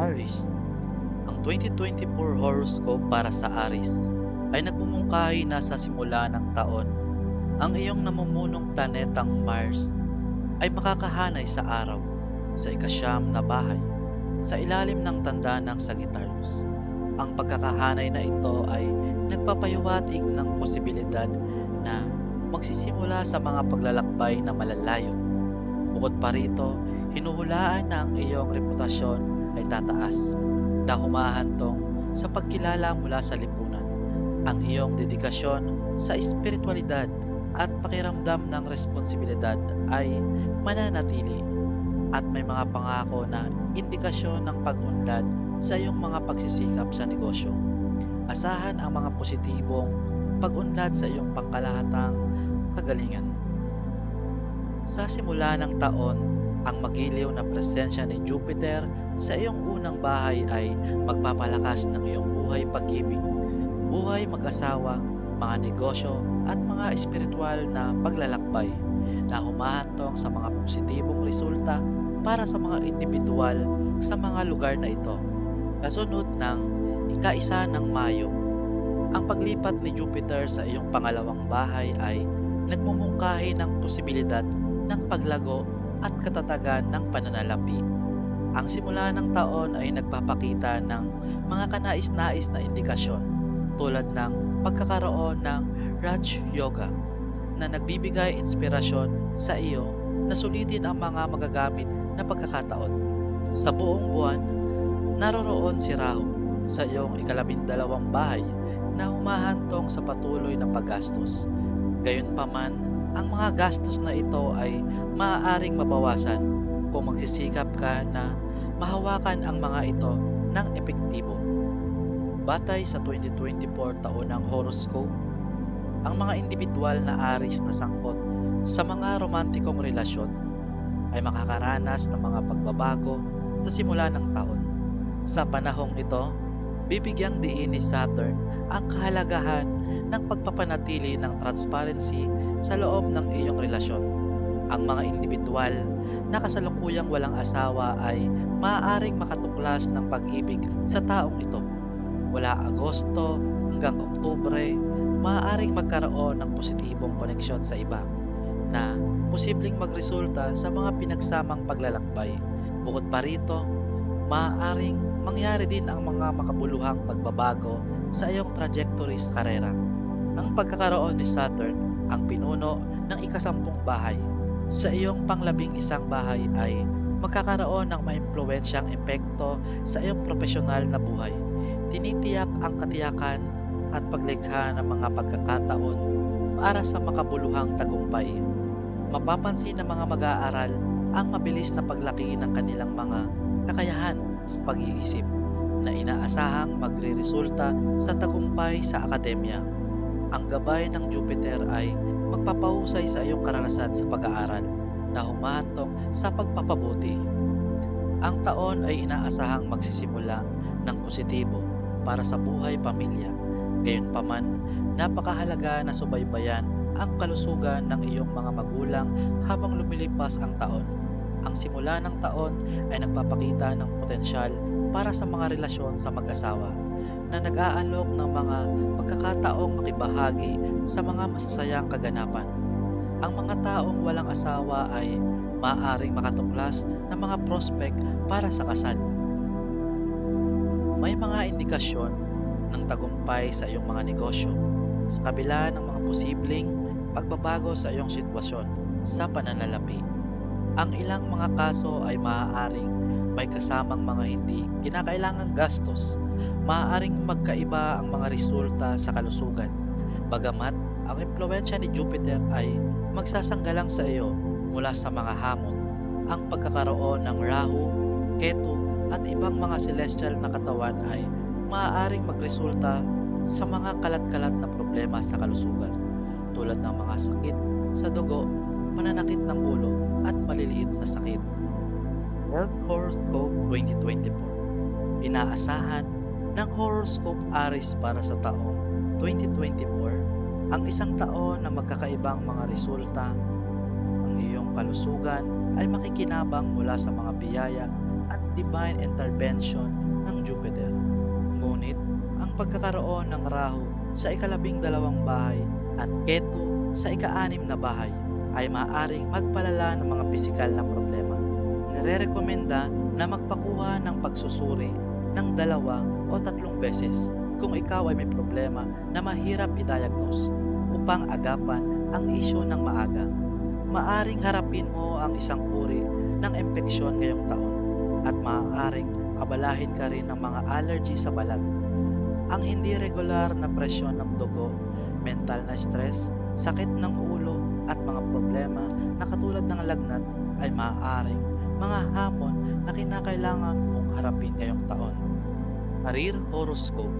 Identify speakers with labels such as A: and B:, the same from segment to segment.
A: Aries. Ang 2024 horoscope para sa Aries ay nagmumungkahi na sa simula ng taon. Ang iyong namumunong planetang Mars ay makakahanay sa araw, sa ikasyam na bahay, sa ilalim ng tanda ng Sagittarius. Ang pagkakahanay na ito ay nagpapahiwatig ng posibilidad na magsisimula sa mga paglalakbay na malalayo. Bukod pa rito, hinuhulaan na ang iyong reputasyon ay tataas na humahantong sa pagkilala mula sa lipunan. Ang iyong dedikasyon sa espiritualidad at pakiramdam ng responsibilidad ay mananatili at may mga pangako na indikasyon ng pag-unlad sa iyong mga pagsisikap sa negosyo. Asahan ang mga positibong pag-unlad sa iyong pangkalahatang kagalingan. Sa simula ng taon, ang magiliw na presensya ni Jupiter sa iyong unang bahay ay magpapalakas ng iyong buhay pag-ibig, buhay mag-asawa, mga negosyo at mga espiritual na paglalakbay na humahantong sa mga positibong resulta para sa mga individual sa mga lugar na ito. Kasunod ng ika-1 ng Mayo, ang paglipat ni Jupiter sa iyong pangalawang bahay ay nagmumungkahi ng posibilidad ng paglago at katatagan ng pananalapi. Ang simula ng taon ay nagpapakita ng mga kanais-nais na indikasyon tulad ng pagkakaroon ng Raj Yoga na nagbibigay inspirasyon sa iyo na sulitin ang mga magagamit na pagkakataon. Sa buong buwan, naroroon si Rahu sa iyong ika-12 bahay na humahantong sa patuloy na paggastos. Gayunpaman, ang mga gastos na ito ay maaaring mabawasan kung magsisikap ka na mahawakan ang mga ito ng epektibo. Batay sa 2024 taonang horoscope, ang mga individual na Aries na sangkot sa mga romantikong relasyon ay makakaranas ng mga pagbabago sa simula ng taon. Sa panahong ito, bibigyang diin ni Saturn ang kahalagahan ng pagpapanatili ng transparency sa loob ng iyong relasyon. Ang mga individual na kasalukuyang walang asawa ay maaaring makatuklas ng pag-ibig sa taong ito. Mula Agosto hanggang Oktubre, maaaring magkaroon ng positibong koneksyon sa iba na posibleng magresulta sa mga pinagsamang paglalakbay. Bukod pa rito, maaaring mangyari din ang mga makabuluhang pagbabago sa iyong trajectory sa karera. Ang pagkakaroon ni Saturn, ang pinuno ng ika-10 bahay, sa iyong pang-11 bahay ay magkakaroon ng maimpluwensyang epekto sa iyong profesional na buhay. Tinitiyak ang katiyakan at paglikha ng mga pagkakataon para sa makabuluhang tagumpay. Mapapansin ng mga mag-aaral ang mabilis na paglaki ng kanilang mga kakayahan sa pag-iisip na inaasahang magre-resulta sa tagumpay sa akademya. Ang gabay ng Jupiter ay magpapahusay sa iyong karanasan sa pag-aaral na humahantong sa pagpapabuti. Ang taon ay inaasahang magsisimula ng positibo para sa buhay pamilya. Gayunpaman, napakahalaga na subaybayan ang kalusugan ng iyong mga magulang habang lumilipas ang taon. Ang simula ng taon ay nagpapakita ng potensyal para sa mga relasyon sa mag-asawa na nag-aalok ng mga pagkakataong makibahagi sa mga masasayang kaganapan. Ang mga taong walang asawa ay maaaring makatuklas ng mga prospect para sa kasal. May mga indikasyon ng tagumpay sa iyong mga negosyo sa kabila ng mga posibleng pagbabago sa iyong sitwasyon sa pananalapi. Ang ilang mga kaso ay maaaring may kasamang mga hindi kinakailangang gastos. Maaaring magkaiba ang mga resulta sa kalusugan. Bagamat ang impluwensya ni Jupiter ay magsasanggalang sa iyo mula sa mga hamon, ang pagkakaroon ng Rahu, Ketu at ibang mga celestial na katawan ay maaaring magresulta sa mga kalat-kalat na problema sa kalusugan tulad ng mga sakit sa dugo, pananakit ng ulo at maliliit na sakit. Health Horoscope 2024. Inaasahan ng horoscope Aries para sa taong 2024 ang isang taon na magkakaibang mga resulta. Ang iyong kalusugan ay makikinabang mula sa mga biyaya at divine intervention ng Jupiter. Ngunit ang pagkakaroon ng Rahu sa ika-12 bahay at Ketu sa ika-6 na bahay ay maaaring magpalala ng mga pisikal na problema. Nire-rekomenda na magpakuha ng pagsusuri ng 2 o 3 beses kung ikaw ay may problema na mahirap i-diagnose upang agapan ang isyu ng maaga. Maaring harapin mo ang isang uri ng impeksyon ngayong taon at maaaring abalahin ka rin ng mga allergy sa balat. Ang hindi regular na presyon ng dugo, mental na stress, sakit ng ulo at mga problema na katulad ng lagnat ay maaaring mga hamon na kinakailangan mong harapin ngayong taon. Career Horoscope.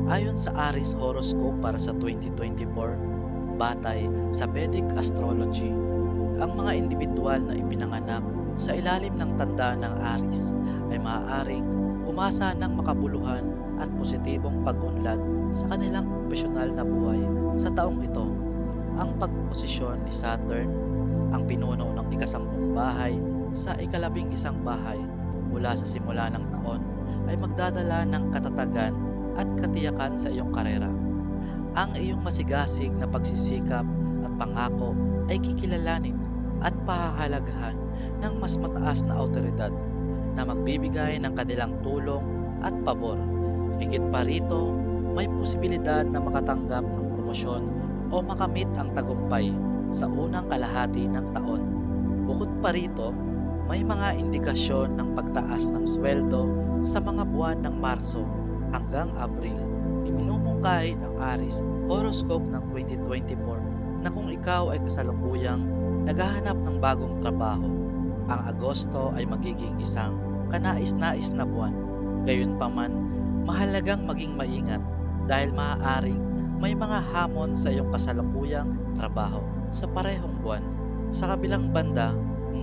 A: Ayon sa Aries Horoscope para sa 2024, batay sa Vedic Astrology, ang mga individual na ipinanganak sa ilalim ng tanda ng Aries ay maaaring umasa ng makabuluhan at positibong pag-unlad sa kanilang profesional na buhay sa taong ito. Ang pagposisyon ni Saturn, ang pinuno ng ika-10 bahay sa ika-11 bahay mula sa simula ng taon, ay magdadala ng katatagan at katiyakan sa iyong karera. Ang iyong masigasig na pagsisikap at pangako ay kikilalanin at pahahalagahan ng mas mataas na awtoridad na magbibigay ng kanilang tulong at pabor. Higit pa rito, may posibilidad na makatanggap ng promosyon o makamit ang tagumpay sa unang kalahati ng taon. Bukod pa rito, may mga indikasyon ng pagtaas ng sweldo sa mga buwan ng Marso hanggang Abril. Iminumungkahi ng Aries Horoscope ng 2024 na kung ikaw ay kasalukuyang naghahanap ng bagong trabaho, ang Agosto ay magiging isang kanais-nais na buwan. Gayunpaman, mahalagang maging maingat dahil maaaring may mga hamon sa iyong kasalukuyang trabaho sa parehong buwan. Sa kabilang banda,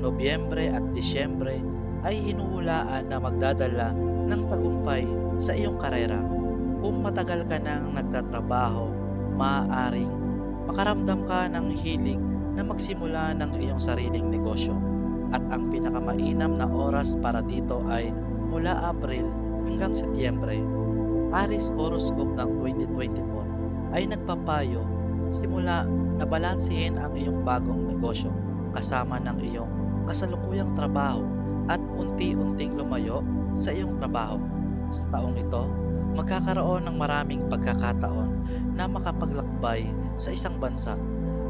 A: Nobyembre at Disyembre ay hinuhulaan na magdadala ng tagumpay sa iyong karera. Kung matagal ka nang nagtatrabaho, maaaring makaramdam ka ng hilig na magsimula ng iyong sariling negosyo. At ang pinakamainam na oras para dito ay mula Abril hanggang Setyembre. Aries Horoscope ng 2024 ay nagpapayo sa simula na balansehin ang iyong bagong negosyo kasama ng iyong kasalukuyang trabaho at unti-unting lumayo sa iyong trabaho. Sa taong ito, magkakaroon ng maraming pagkakataon na makapaglakbay sa isang bansa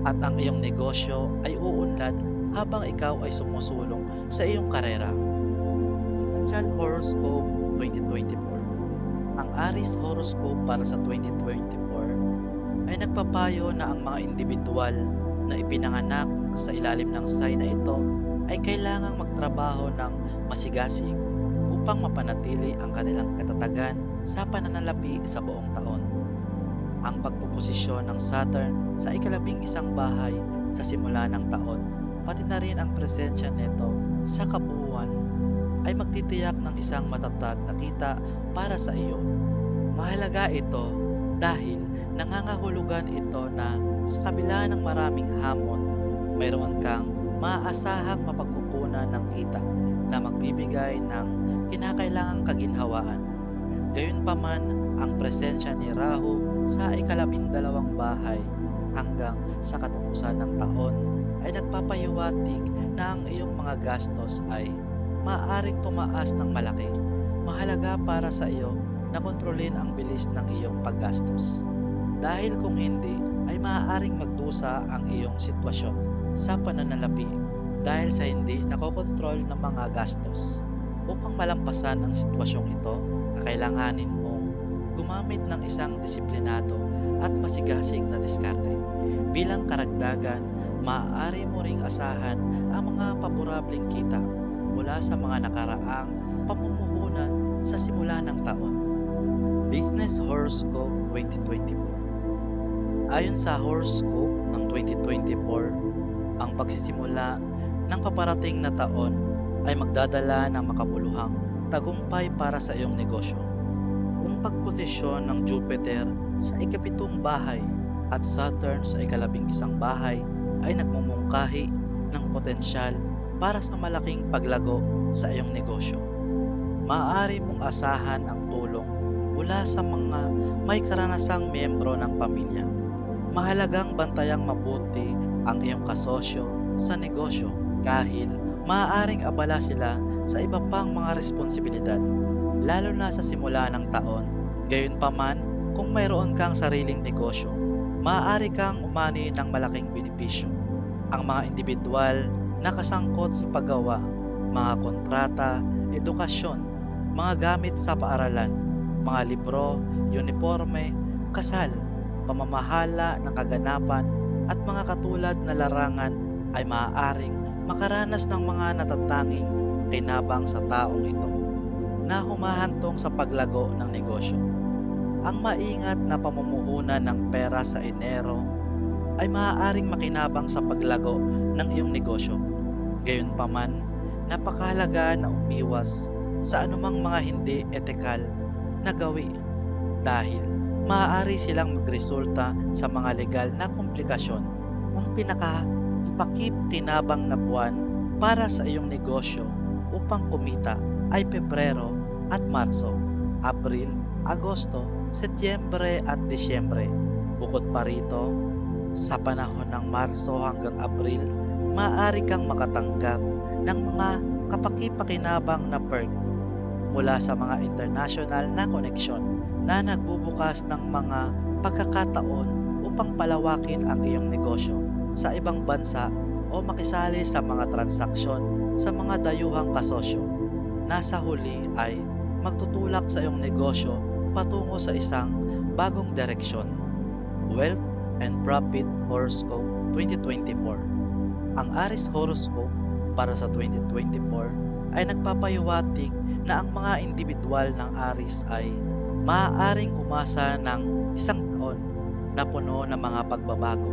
A: at ang iyong negosyo ay uunlad habang ikaw ay sumusulong sa iyong karera. Financial Horoscope 2024. Ang Aries Horoscope para sa 2024 ay nagpapayo na ang mga individual na ipinanganak sa ilalim ng sign na ito ay kailangang magtrabaho ng masigasig upang mapanatili ang kanilang katatagan sa pananalapi sa buong taon. Ang pagpuposisyon ng Saturn sa ika-11 bahay sa simula ng taon, pati na rin ang presensya nito sa kabuuan, ay magtitiyak ng isang matatag na kita para sa iyo. Mahalaga ito dahil nangangahulugan ito na sa kabila ng maraming hamon, mayroon kang maaasahang mapagkukunan ng kita na magbibigay ng kinakailangang kaginhawaan. Gayunpaman, ang presensya ni Rahu sa ika-12 bahay hanggang sa katapusan ng taon ay nagpapahiwatig na ang iyong mga gastos ay maaaring tumaas ng malaki. Mahalaga para sa iyo na kontrolin ang bilis ng iyong paggastos. Dahil kung hindi, ay maaaring magdusa ang iyong sitwasyon sa pananalapi dahil sa hindi nakokontrol ng mga gastos. Upang malampasan ang sitwasyong ito, kakailanganin mong gumamit ng isang disiplinado at masigasig na diskarte. Bilang karagdagan, maaari mo ring asahan ang mga paborableng kita mula sa mga nakaraang pamumuhunan sa simula ng taon. Business Horoscope 2024. Ayon sa horoscope ng 2024, ang pagsisimula ng paparating na taon ay magdadala ng makabuluhang tagumpay para sa iyong negosyo. Ang pagposisyon ng Jupiter sa ika-7 bahay at Saturn sa ika-11 bahay ay nagmumungkahi ng potensyal para sa malaking paglago sa iyong negosyo. Maaari mong asahan ang tulong mula sa mga may karanasang miyembro ng pamilya. Mahalagang bantayang mabuti ang iyong kasosyo sa negosyo dahil maaaring abala sila sa iba pang mga responsibilidad, lalo na sa simula ng taon. Gayunpaman, kung mayroon kang sariling negosyo, maaari kang umani ng malaking benepisyo. Ang mga individual na kasangkot sa paggawa, mga kontrata, edukasyon, mga gamit sa paaralan, mga libro, uniforme, kasal, pamamahala ng kaganapan at mga katulad na larangan ay maaaring makaranas ng mga natatanging kinabang sa taong ito na humahantong sa paglago ng negosyo. Ang maingat na pamumuhunan ng pera sa Enero ay maaaring makinabang sa paglago ng iyong negosyo. Gayunpaman, napakahalaga na umiwas sa anumang mga hindi etikal na gawi dahil maaari silang magresulta sa mga legal na komplikasyon. Ang pinaka-pakikinabang na buwan para sa iyong negosyo upang kumita ay Pebrero at Marso, Abril, Agosto, Setyembre at Disyembre. Bukod pa rito, sa panahon ng Marso hanggang Abril, maaari kang makatanggap ng mga kapaki-pakinabang na perk mula sa mga international na koneksyon na nagbubukas ng mga pagkakataon upang palawakin ang iyong negosyo sa ibang bansa o makisali sa mga transaksyon sa mga dayuhang kasosyo. Nasa huli ay magtutulak sa iyong negosyo patungo sa isang bagong direksyon. Wealth and Profit Horoscope 2024. Ang Aries Horoscope para sa 2024 ay nagpapahiwatig na ang mga individual ng Aries ay maaaring umasa ng isang taon na puno ng mga pagbabago.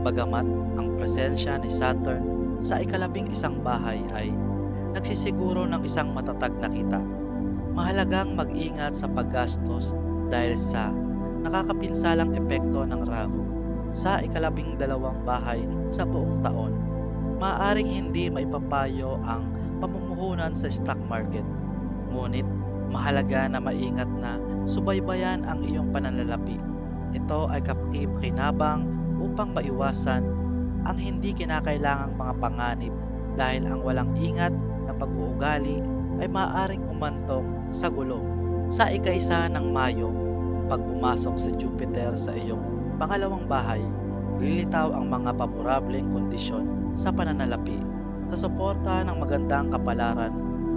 A: Bagamat ang presensya ni Saturn sa ika-11 bahay ay nagsisiguro ng isang matatag na kita, mahalagang mag-ingat sa paggastos dahil sa nakakapinsalang epekto ng Rahu sa ika-12 bahay sa buong taon. Maaaring hindi maipapayo ang pamumuhunan sa stock market, ngunit mahalaga na maingat na subaybayan ang iyong pananalapi. Ito ay kapakipakinabang upang maiwasan ang hindi kinakailangang mga panganib dahil ang walang ingat na pag-uugali ay maaaring umantong sa gulo. Sa ika-1 ng Mayo, pag pumasok si Jupiter sa iyong pangalawang bahay, lilitaw ang mga paborableng kondisyon sa pananalapi. Sa suporta ng magandang kapalaran,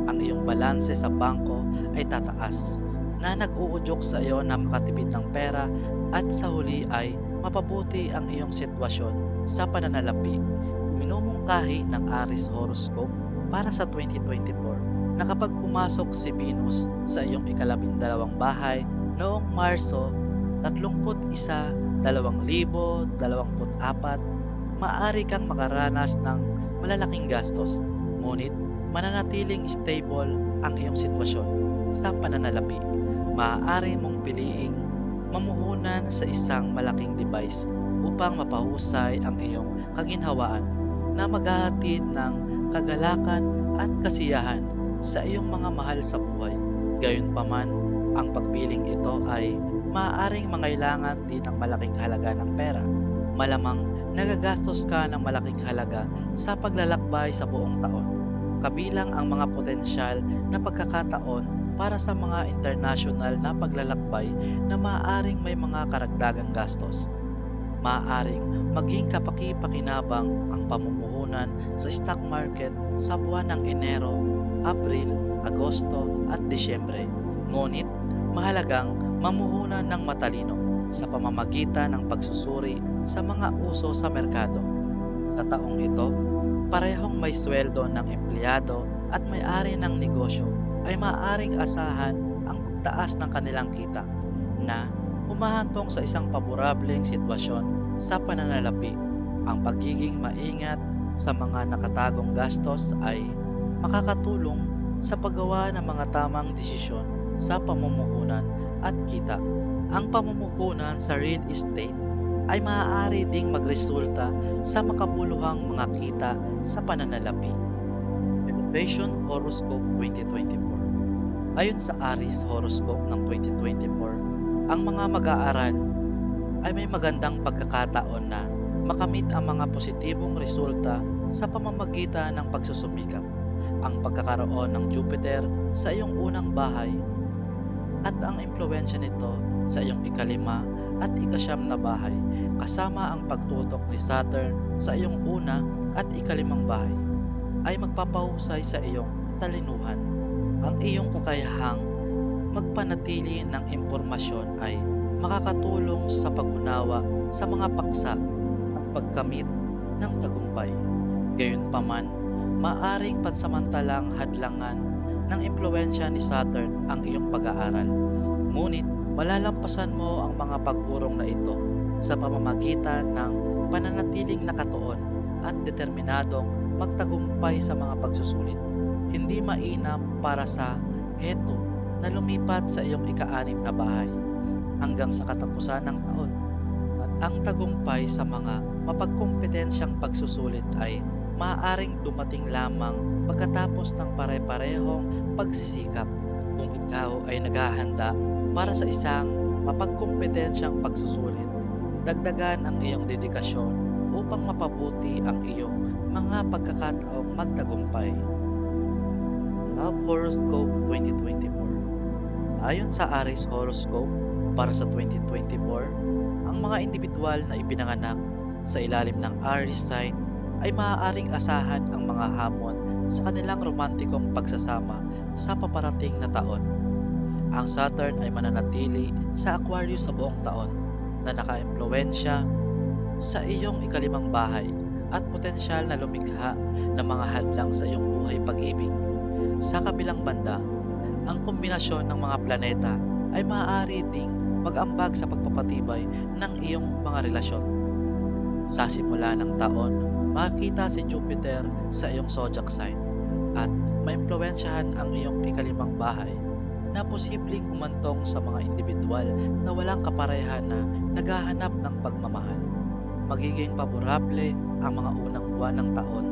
A: ang iyong balanse sa bangko ay tataas na nag-uudyok sa iyo na makatipid ng pera at sa huli ay mapabuti ang iyong sitwasyon sa pananalapi. Minumungkahi ng Aries Horoscope para sa 2024 na kapag pumasok si Venus sa iyong ika-12 bahay noong Marso 31, 2024, maaari kang makaranas ng malalaking gastos, ngunit mananatiling stable ang iyong sitwasyon sa pananalapi. Maaari mong piliing mamuhunan sa isang malaking device upang mapahusay ang iyong kaginhawaan na maghahatid ng kagalakan at kasiyahan sa iyong mga mahal sa buhay. Gayunpaman, ang pagpiling ito ay maaaring mangailangan din ng malaking halaga ng pera. Malamang nagagastos ka ng malaking halaga sa paglalakbay sa buong taon, kabilang ang mga potensyal na pagkakataon para sa mga international na paglalakbay na maaaring may mga karagdagang gastos. Maaaring maging kapaki-pakinabang ang pamumuhunan sa stock market sa buwan ng Enero, Abril, Agosto at Disyembre. Ngunit mahalagang mamuhunan ng matalino sa pamamagitan ng pagsusuri sa mga uso sa merkado. Sa taong ito, parehong may sweldo ng empleyado at may-ari ng negosyo ay maaaring asahan ang pagtaas ng kanilang kita na humahantong sa isang paborableng sitwasyon sa pananalapi. Ang pagiging maingat sa mga nakatagong gastos ay makakatulong sa paggawa ng mga tamang desisyon sa pamumuhunan at kita. Ang pamumuhunan sa real estate ay maaari ding magresulta sa makabuluhang mga kita sa pananalapi. Celebration Horoscope 2024. Ayon sa Aries horoscope ng 2024, ang mga mag-aaral ay may magandang pagkakataon na makamit ang mga positibong resulta sa pamamagitan ng pagsusumikap. Ang pagkakaroon ng Jupiter sa iyong unang bahay at ang impluwensya nito sa iyong ikalima at ikasyam na bahay kasama ang pagtutok ni Saturn sa iyong una at ikalimang bahay ay magpapahusay sa iyong talinuhan. Ang iyong kakayahang magpanatili ng impormasyon ay makakatulong sa pag-unawa sa mga paksa at pagkamit ng tagumpay. Gayunpaman, maaring pansamantalang hadlangan ng impluwensya ni Saturn ang iyong pag-aaral. Ngunit malalampasan mo ang mga pag-urong na ito sa pamamagitan ng pananatiling nakatuon at determinadong magtagumpay sa mga pagsusulit. Hindi mainam para sa heto na lumipat sa iyong ika-anim na bahay hanggang sa katapusan ng taon. At ang tagumpay sa mga mapagkompetensyang pagsusulit ay maaaring dumating lamang pagkatapos ng pare-parehong pagsisikap. Kung ikaw ay naghahanda para sa isang mapagkompetensyang pagsusulit, dagdagan ang iyong dedikasyon upang mapabuti ang iyong mga pagkakataong magtagumpay. Love Horoscope 2024. Ayon sa Aries Horoscope para sa 2024, ang mga individual na ipinanganak sa ilalim ng Aries sign ay maaaring asahan ang mga hamon sa kanilang romantikong pagsasama sa paparating na taon. Ang Saturn ay mananatili sa Aquarius sa buong taon na nakaimpluwensya sa iyong ikalimang bahay at potensyal na lumikha ng mga hadlang sa iyong buhay pag-ibig. Sa kabilang banda, ang kombinasyon ng mga planeta ay maaari ding mag-ambag sa pagpapatibay ng iyong mga relasyon. Sa simula ng taon, makikita si Jupiter sa iyong zodiac sign at maimpluwensyahan ang iyong ikalimang bahay na posibleng humantong sa mga individual na walang kaparehan na naghahanap ng pagmamahal. Magiging paborable ang mga unang buwan ng taon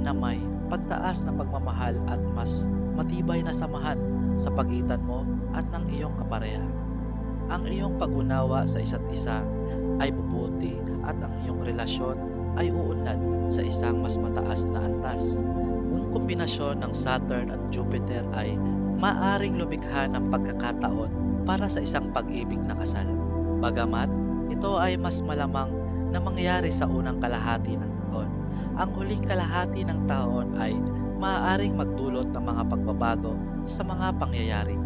A: na may pagtaas ng pagmamahal at mas matibay na samahan sa pagitan mo at ng iyong kapareha. Ang iyong pag-unawa sa isa't isa ay bubuti at ang iyong relasyon ay uunlad sa isang mas mataas na antas. Ang kombinasyon ng Saturn at Jupiter ay maaring lumikha ng pagkakataon para sa isang pag-ibig na kasal. Bagamat ito ay mas malamang na mangyari sa unang kalahati ng taon, ang huling kalahati ng taon ay maaaring magdulot ng mga pagbabago sa mga pangyayari.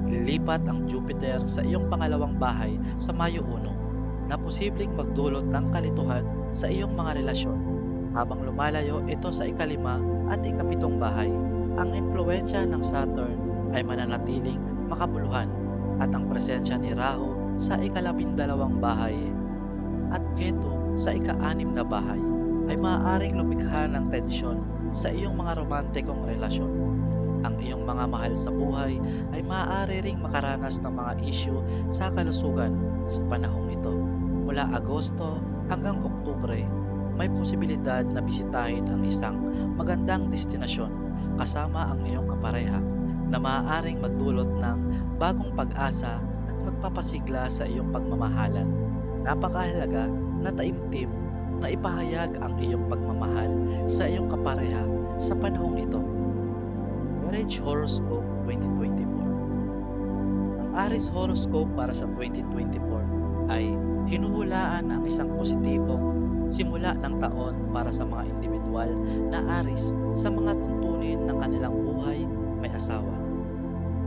A: Lilipat ang Jupiter sa iyong pangalawang bahay sa Mayo 1 na posibleng magdulot ng kalituhan sa iyong mga relasyon. Habang lumalayo ito sa ikalima at ikapitong bahay, ang impluwensya ng Saturn ay mananatiling makabuluhan at ang presensya ni Rahu sa ikalabindalawang bahay at Ketu sa ika-anim na bahay ay maaaring lumikha ng tensyon sa iyong mga romantikong relasyon. Ang iyong mga mahal sa buhay ay maaari ring makaranas ng mga issue sa kalusugan sa panahong ito. Mula Agosto hanggang Oktubre, may posibilidad na bisitahin ang isang magandang destinasyon kasama ang iyong kapareha na maaaring magdulot ng bagong pag-asa at magpapasigla sa iyong pagmamahalan. Napakahalaga na taimtim na ipahayag ang iyong pagmamahal sa iyong kapareha sa panahong ito. Marriage Horoscope 2024. Ang Aries Horoscope para sa 2024 ay hinuhulaan ang isang positibong simula ng taon para sa mga individual na Aries sa mga tuntunin ng kanilang buhay may asawa.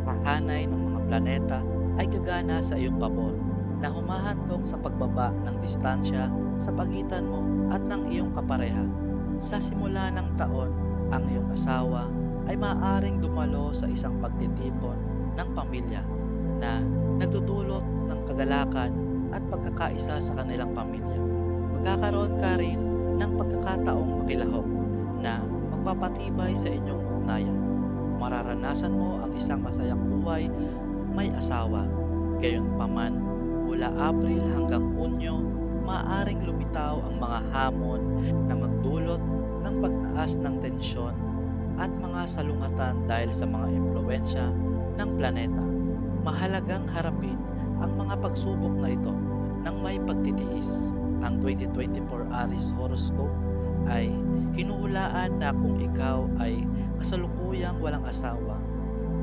A: Kahanay ng mga planeta ay gagana sa iyong pabor na humahantong sa pagbaba ng distansya sa pagitan mo at ng iyong kapareha. Sa simula ng taon, ang iyong asawa ay maaaring dumalo sa isang pagtitipon ng pamilya na nagdudulot ng kagalakan at pagkakaisa sa kanilang pamilya. Magkakaroon ka rin ng pagkakataong makilahok na magpapatibay sa inyong ugnayan. Mararanasan mo ang isang masayang buhay may asawa. Gayunpaman, mula Abril hanggang Hunyo, maaaring lumitaw ang mga hamon na magdulot ng pagtaas ng tensyon at mga salungatan dahil sa mga impluwensya ng planeta. Mahalagang harapin ang mga pagsubok na ito ng may pagtitiis. Ang 2024 Aries Horoscope ay hinuhulaan na kung ikaw ay kasalukuyang walang asawa,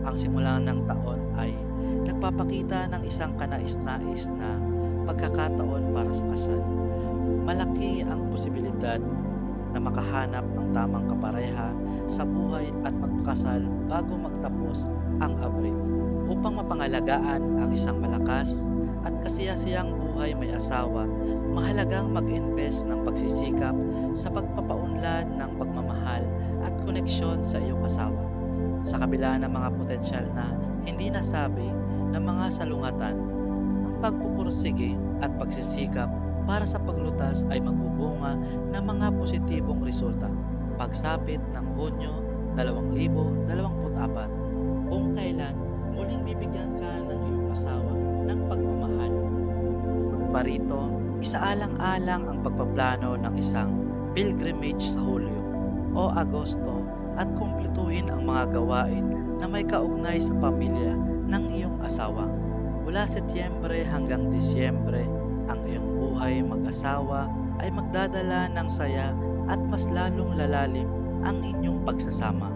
A: ang simula ng taon ay nagpapakita ng isang kanais-nais na pagkakataon para sa kasal. Malaki ang posibilidad na makahanap ng tamang kapareha sa buhay at magpakasal bago magtapos ang Abril. Upang mapangalagaan ang isang malakas at kasiyasiyang buhay may asawa, mahalagang mag-invest ng pagsisikap sa pagpapaunlad ng pagmamahal at koneksyon sa iyong asawa. Sa kabila ng mga potensyal na hindi nasabi ng mga salungatan, ang pagpupursige at pagsisikap para sa paglutas ay magbubunga ng mga positibong resulta. Pagsapit ng Hunyo 2024, kung kailan muling bibigyan ka ng iyong asawa ng pagmamahal. Parito, isaalang-alang ang pagpaplano ng isang pilgrimage sa Hulyo o Agosto at kumpletuhin ang mga gawain na may kaugnay sa pamilya ng iyong asawa. Mula Setyembre hanggang Disyembre, ang iyong buhay mag-asawa ay magdadala ng saya at mas lalong lalalim ang inyong pagsasama.